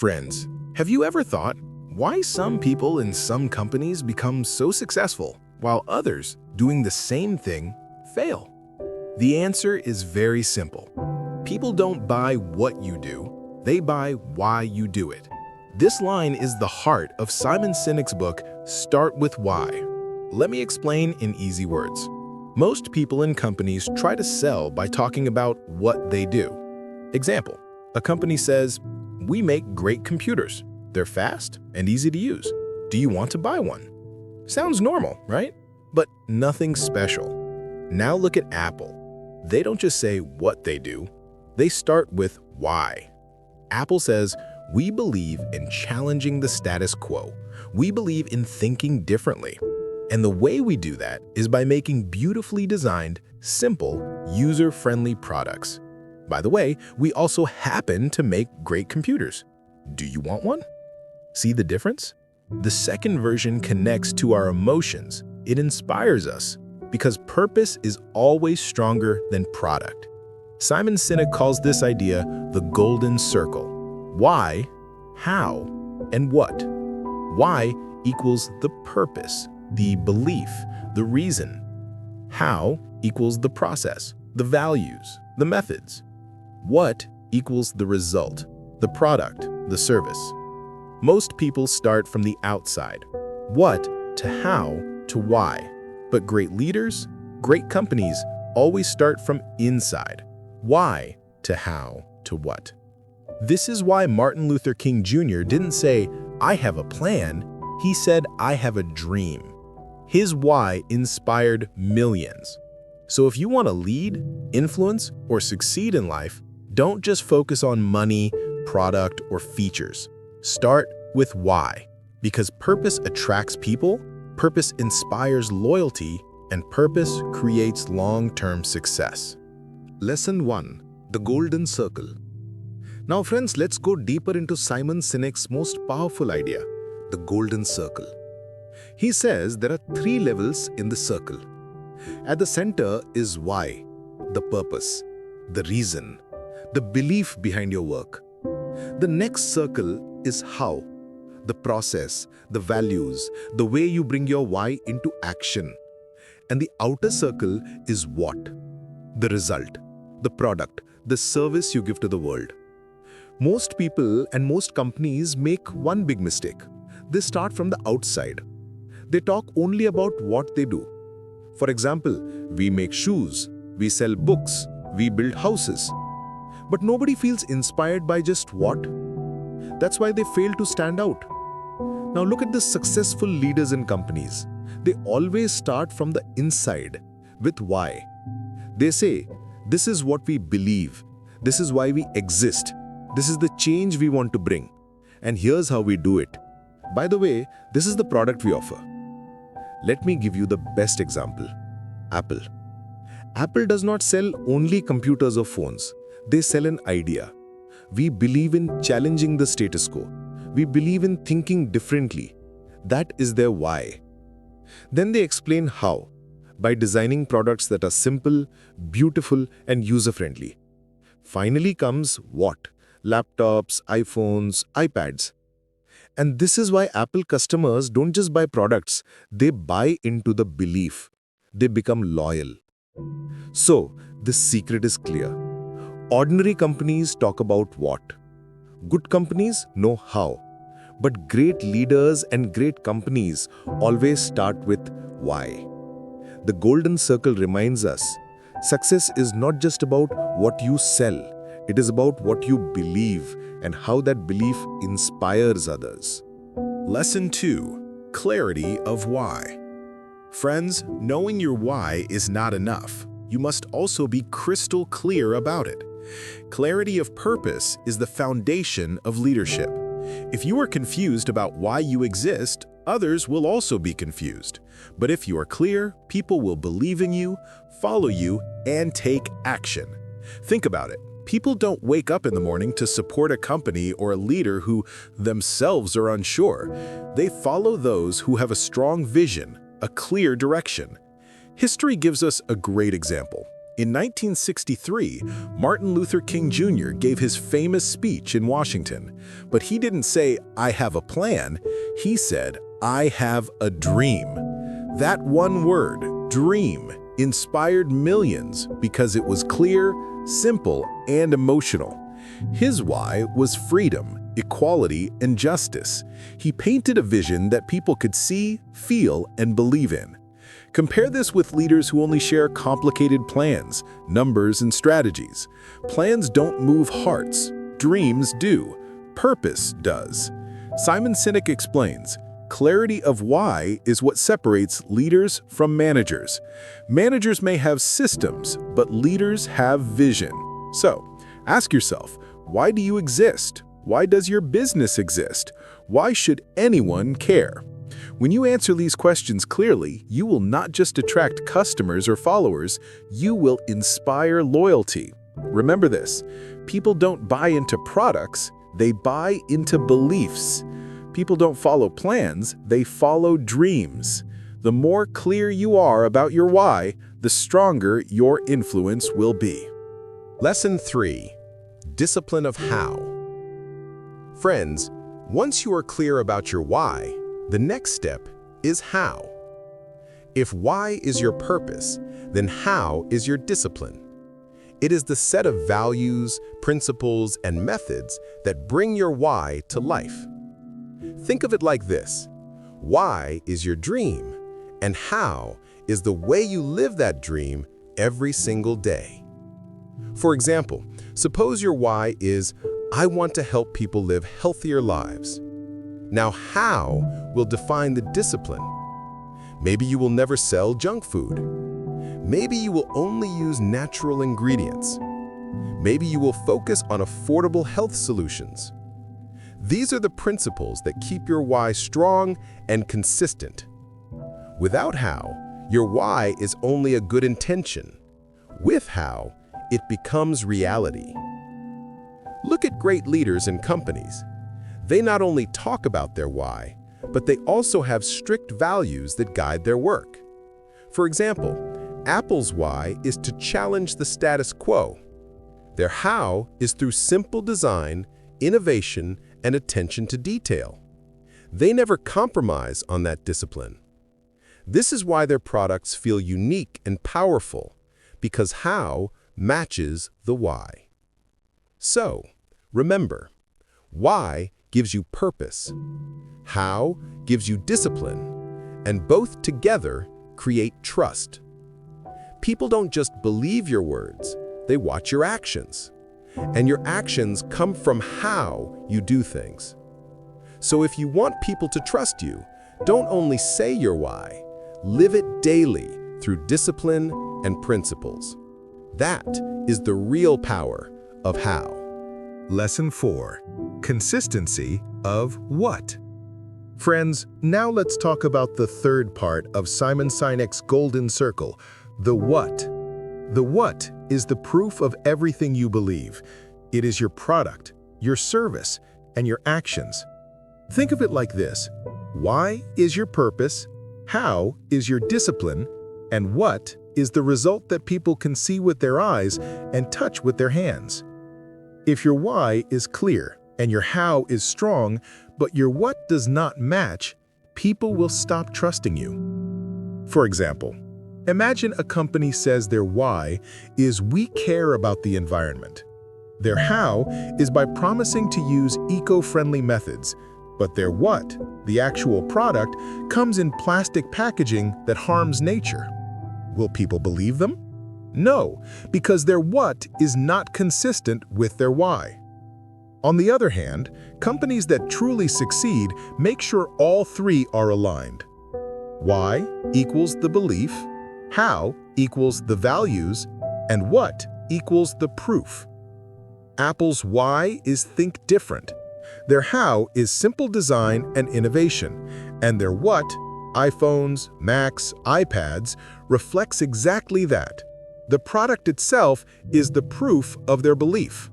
Friends, have you ever thought why some people in some companies become so successful while others doing the same thing fail? The answer is very simple. People don't buy what you do, they buy why you do it. This line is the heart of Simon Sinek's book, Start with Why. Let me explain in easy words. Most people in companies try to sell by talking about what they do. Example, a company says, "We make great computers. They're fast and easy to use. Do you want to buy one?" Sounds normal, right? But nothing special. Now look at Apple. They don't just say what they do. They start with why. Apple says, "We believe in challenging the status quo. We believe in thinking differently." And the way we do that is by making beautifully designed, simple, user-friendly products. By the way, we also happen to make great computers. Do you want one? See the difference? The second version connects to our emotions. It inspires us because purpose is always stronger than product. Simon Sinek calls this idea the golden circle. Why, how, and what. Why equals the purpose, the belief, the reason. How equals the process, the values, the methods. What equals the result, the product, the service. Most people start from the outside. What to how to why. But great leaders, great companies always start from inside. Why to how to what. This is why Martin Luther King Jr. didn't say, "I have a plan." He said, "I have a dream." His why inspired millions. So if you want to lead, influence, or succeed in life, don't just focus on money, product, or features. Start with why. Because purpose attracts people, purpose inspires loyalty, and purpose creates long-term success. Lesson 1. The Golden Circle. Now friends, let's go deeper into Simon Sinek's most powerful idea, the Golden Circle. He says there are 3 levels in the circle. At the center is why, the purpose, the reason, the belief behind your work. The next circle is how, the process, the values, the way you bring your why into action. And the outer circle is what, the result, the product, the service you give to the world. Most people and most companies make one big mistake. They start from the outside. They talk only about what they do. For example, we make shoes, we sell books, we build houses. But nobody feels inspired by just what. That's why they fail to stand out. Now look at the successful leaders in companies. They always start from the inside with why. They say, "This is what we believe. This is why we exist. This is the change we want to bring. And here's how we do it. By the way, this is the product we offer." Let me give you the best example. Apple. Apple does not sell only computers or phones. They sell an idea. We believe in challenging the status quo. We believe in thinking differently. That is their why. Then they explain how, by designing products that are simple, beautiful, and user-friendly. Finally comes what? Laptops, iPhones, iPads. And this is why Apple customers don't just buy products, they buy into the belief. They become loyal. So, the secret is clear. Ordinary companies talk about what. Good companies know how. But great leaders and great companies always start with why. The Golden Circle reminds us, success is not just about what you sell. It is about what you believe and how that belief inspires others. Lesson 2. Clarity of why. Friends, knowing your why is not enough. You must also be crystal clear about it. Clarity of purpose is the foundation of leadership. If you are confused about why you exist, others will also be confused. But if you are clear, people will believe in you, follow you, and take action. Think about it. People don't wake up in the morning to support a company or a leader who themselves are unsure. They follow those who have a strong vision, a clear direction. History gives us a great example. In 1963, Martin Luther King Jr. gave his famous speech in Washington, but he didn't say, "I have a plan." He said, "I have a dream." That one word, dream, inspired millions because it was clear, simple, and emotional. His why was freedom, equality, and justice. He painted a vision that people could see, feel, and believe in. Compare this with leaders who only share complicated plans, numbers, and strategies. Plans don't move hearts. Dreams do. Purpose does. Simon Sinek explains, clarity of why is what separates leaders from managers. Managers may have systems, but leaders have vision. So, ask yourself, why do you exist? Why does your business exist? Why should anyone care? When you answer these questions clearly, you will not just attract customers or followers, you will inspire loyalty. Remember this, people don't buy into products, they buy into beliefs. People don't follow plans, they follow dreams. The more clear you are about your why, the stronger your influence will be. Lesson 3. Discipline of how. Friends, once you are clear about your why, the next step is how. If why is your purpose, then how is your discipline? It is the set of values, principles, and methods that bring your why to life. Think of it like this. Why is your dream, and how is the way you live that dream every single day. For example, suppose your why is, I want to help people live healthier lives. Now, how will define the discipline? Maybe you will never sell junk food. Maybe you will only use natural ingredients. Maybe you will focus on affordable health solutions. These are the principles that keep your why strong and consistent. Without how, your why is only a good intention. With how, it becomes reality. Look at great leaders in companies. They not only talk about their why, but they also have strict values that guide their work. For example, Apple's why is to challenge the status quo. Their how is through simple design, innovation, and attention to detail. They never compromise on that discipline. This is why their products feel unique and powerful, because how matches the why. So, remember, why gives you purpose, how gives you discipline, and both together create trust. People don't just believe your words, they watch your actions. And your actions come from how you do things. So if you want people to trust you, don't only say your why, live it daily through discipline and principles. That is the real power of how. Lesson 4. Consistency of what? Friends, now let's talk about the third part of Simon Sinek's Golden Circle, the what. The what is the proof of everything you believe. It is your product, your service, and your actions. Think of it like this. Why is your purpose, how is your discipline, and what is the result that people can see with their eyes and touch with their hands. If your why is clear and your how is strong, but your what does not match, people will stop trusting you. For example, imagine a company says their why is we care about the environment. Their how is by promising to use eco-friendly methods, but their what, the actual product, comes in plastic packaging that harms nature. Will people believe them? No, because their what is not consistent with their why. On the other hand, companies that truly succeed make sure all three are aligned. Why equals the belief, how equals the values, and what equals the proof. Apple's why is think different. Their how is simple design and innovation, and their what, iPhones, Macs, iPads, reflects exactly that. The product itself is the proof of their belief.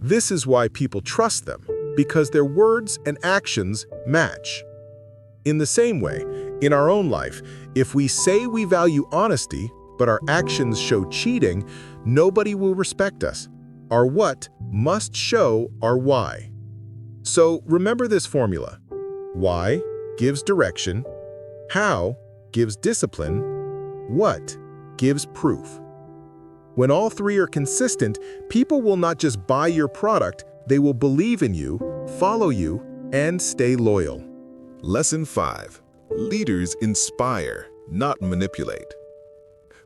This is why people trust them, because their words and actions match. In the same way, in our own life, if we say we value honesty, but our actions show cheating, nobody will respect us. Our what must show our why. So remember this formula. Why gives direction, how gives discipline, what gives proof. When all three are consistent, people will not just buy your product, they will believe in you, follow you, and stay loyal. Lesson 5. Leaders inspire, not manipulate.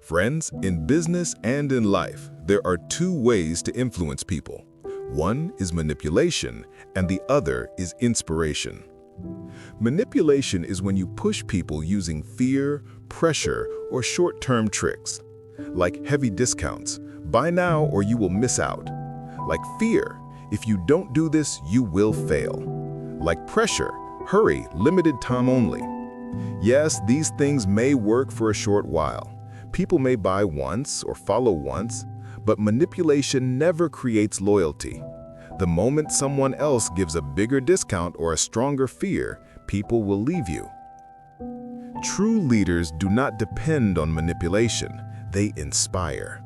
Friends, in business and in life, there are two ways to influence people. One is manipulation, and the other is inspiration. Manipulation is when you push people using fear, pressure, or short-term tricks. Like heavy discounts, buy now or you will miss out. Like fear, if you don't do this, you will fail. Like pressure, hurry, limited time only. Yes, these things may work for a short while. People may buy once or follow once, but manipulation never creates loyalty. The moment someone else gives a bigger discount or a stronger fear, people will leave you. True leaders do not depend on manipulation, they inspire.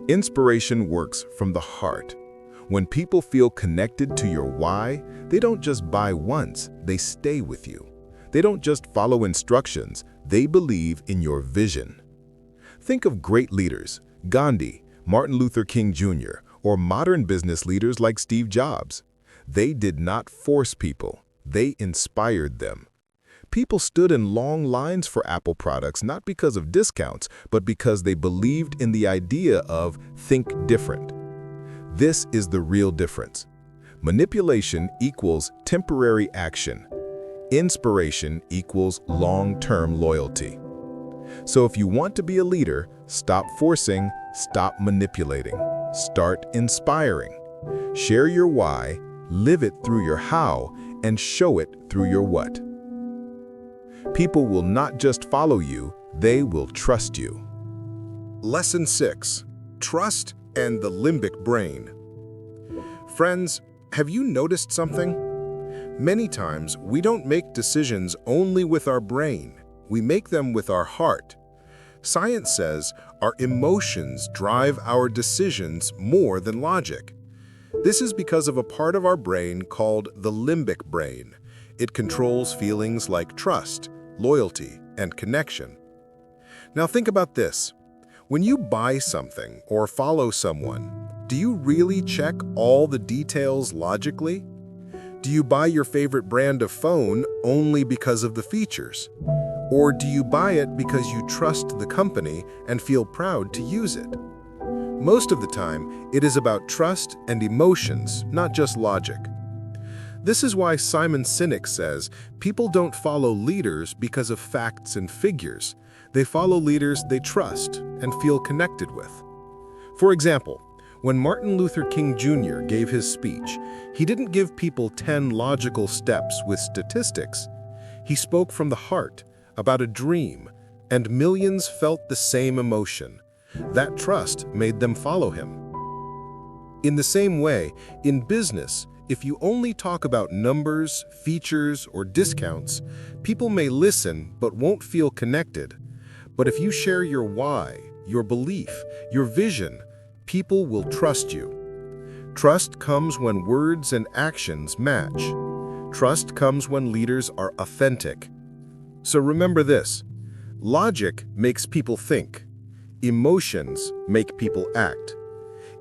Inspiration works from the heart. When people feel connected to your why, they don't just buy once, they stay with you. They don't just follow instructions, they believe in your vision. Think of great leaders, Gandhi, Martin Luther King Jr., or modern business leaders like Steve Jobs. They did not force people, they inspired them. People stood in long lines for Apple products not because of discounts, but because they believed in the idea of think different. This is the real difference. Manipulation equals temporary action. Inspiration equals long-term loyalty. So if you want to be a leader, stop forcing, stop manipulating, start inspiring. Share your why, live it through your how, and show it through your what. People will not just follow you, they will trust you. Lesson 6. Trust and the limbic brain. Friends, have you noticed something? Many times, we don't make decisions only with our brain. We make them with our heart. Science says our emotions drive our decisions more than logic. This is because of a part of our brain called the limbic brain. It controls feelings like trust, loyalty, and connection. Now think about this. When you buy something or follow someone, do you really check all the details logically? Do you buy your favorite brand of phone only because of the features? Or do you buy it because you trust the company and feel proud to use it? Most of the time, it is about trust and emotions, not just logic. This is why Simon Sinek says people don't follow leaders because of facts and figures. They follow leaders they trust and feel connected with. For example, when Martin Luther King Jr. gave his speech, he didn't give people 10 logical steps with statistics. He spoke from the heart, about a dream, and millions felt the same emotion. That trust made them follow him. In the same way, in business, if you only talk about numbers, features, or discounts, people may listen but won't feel connected. But if you share your why, your belief, your vision, people will trust you. Trust comes when words and actions match. Trust comes when leaders are authentic. So remember this: logic makes people think. Emotions make people act.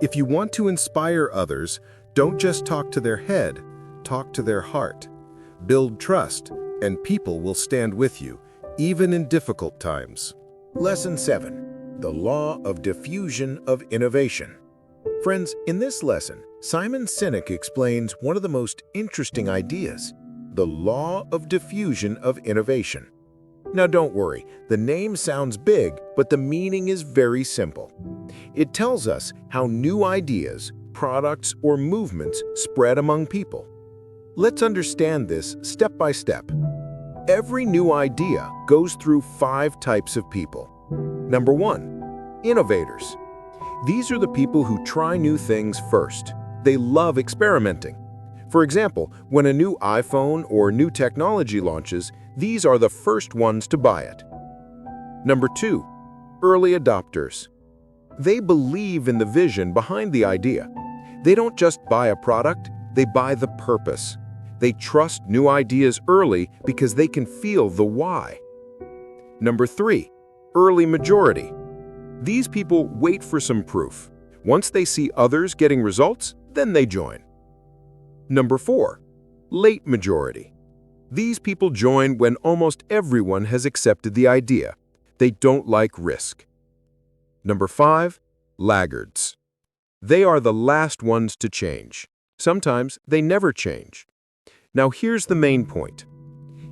If you want to inspire others, don't just talk to their head, talk to their heart. Build trust, and people will stand with you, even in difficult times. Lesson 7. The Law of Diffusion of Innovation. Friends, in this lesson, Simon Sinek explains one of the most interesting ideas, the Law of Diffusion of Innovation. Now don't worry, the name sounds big, but the meaning is very simple. It tells us how new ideas, products, or movements spread among people. Let's understand this step by step. Every new idea goes through 5 types of people. Number 1, innovators. These are the people who try new things first. They love experimenting. For example, when a new iPhone or new technology launches, these are the first ones to buy it. Number 2, early adopters. They believe in the vision behind the idea. They don't just buy a product, they buy the purpose. They trust new ideas early because they can feel the why. Number 3, early majority. These people wait for some proof. Once they see others getting results, then they join. Number 4, late majority. These people join when almost everyone has accepted the idea. They don't like risk. Number 5, laggards. They are the last ones to change. Sometimes they never change. Now here's the main point.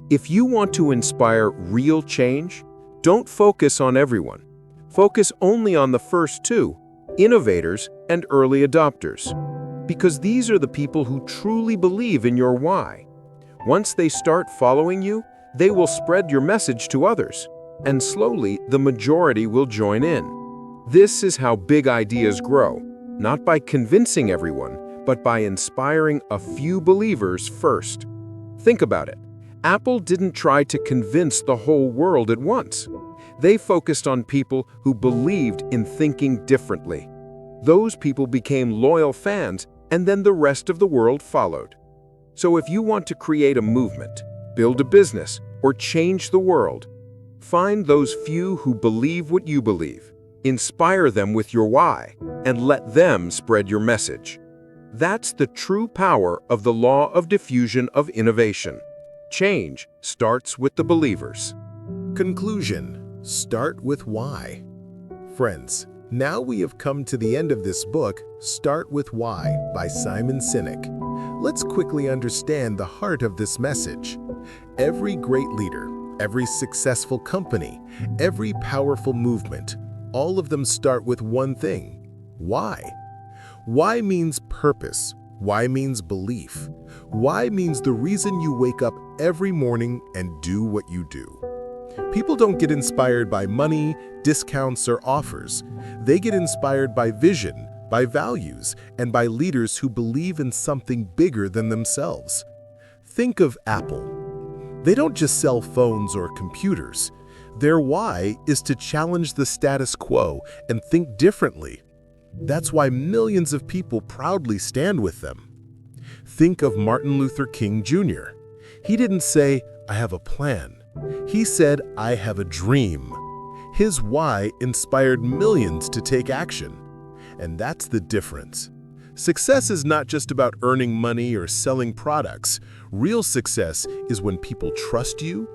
If you want to inspire real change, don't focus on everyone. Focus only on the first 2, innovators and early adopters, because these are the people who truly believe in your why. Once they start following you, they will spread your message to others, and slowly the majority will join in. This is how big ideas grow, not by convincing everyone, but by inspiring a few believers first. Think about it. Apple didn't try to convince the whole world at once. They focused on people who believed in thinking differently. Those people became loyal fans, and then the rest of the world followed. So if you want to create a movement, build a business, or change the world, find those few who believe what you believe. Inspire them with your why, and let them spread your message. That's the true power of the law of diffusion of innovation. Change starts with the believers. Conclusion: start with why. Friends, now we have come to the end of this book, Start with Why by Simon Sinek. Let's quickly understand the heart of this message. Every great leader, every successful company, every powerful movement, all of them start with one thing: why. Why means purpose. Why means belief. Why means the reason you wake up every morning and do what you do. People don't get inspired by money, discounts, or offers. They get inspired by vision, by values, and by leaders who believe in something bigger than themselves. Think of Apple. They don't just sell phones or computers. Their why is to challenge the status quo and think differently. That's why millions of people proudly stand with them. Think of Martin Luther King Jr. He didn't say, "I have a plan." He said, "I have a dream." His why inspired millions to take action. And that's the difference. Success is not just about earning money or selling products. Real success is when people trust you,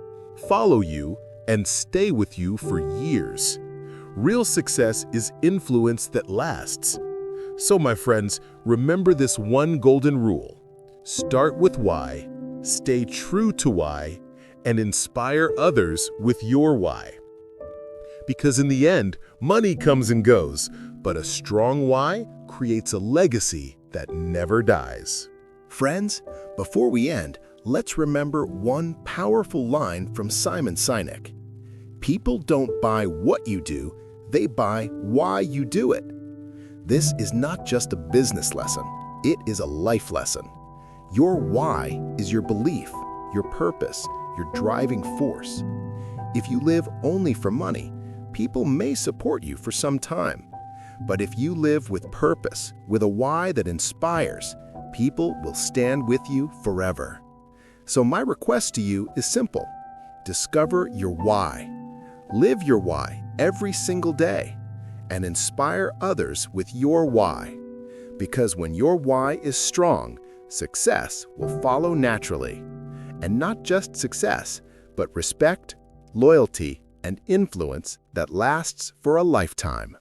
follow you, and stay with you for years. Real success is influence that lasts. So, my friends, remember this one golden rule. Start with why, stay true to why, and inspire others with your why. Because in the end, money comes and goes, but a strong why creates a legacy that never dies. Friends, before we end, let's remember one powerful line from Simon Sinek. People don't buy what you do, they buy why you do it. This is not just a business lesson, it is a life lesson. Your why is your belief, your purpose, your driving force. If you live only for money, people may support you for some time. But if you live with purpose, with a why that inspires, people will stand with you forever. So my request to you is simple. Discover your why. Live your why every single day and inspire others with your why. Because when your why is strong, success will follow naturally. And not just success, but respect, loyalty, and influence that lasts for a lifetime.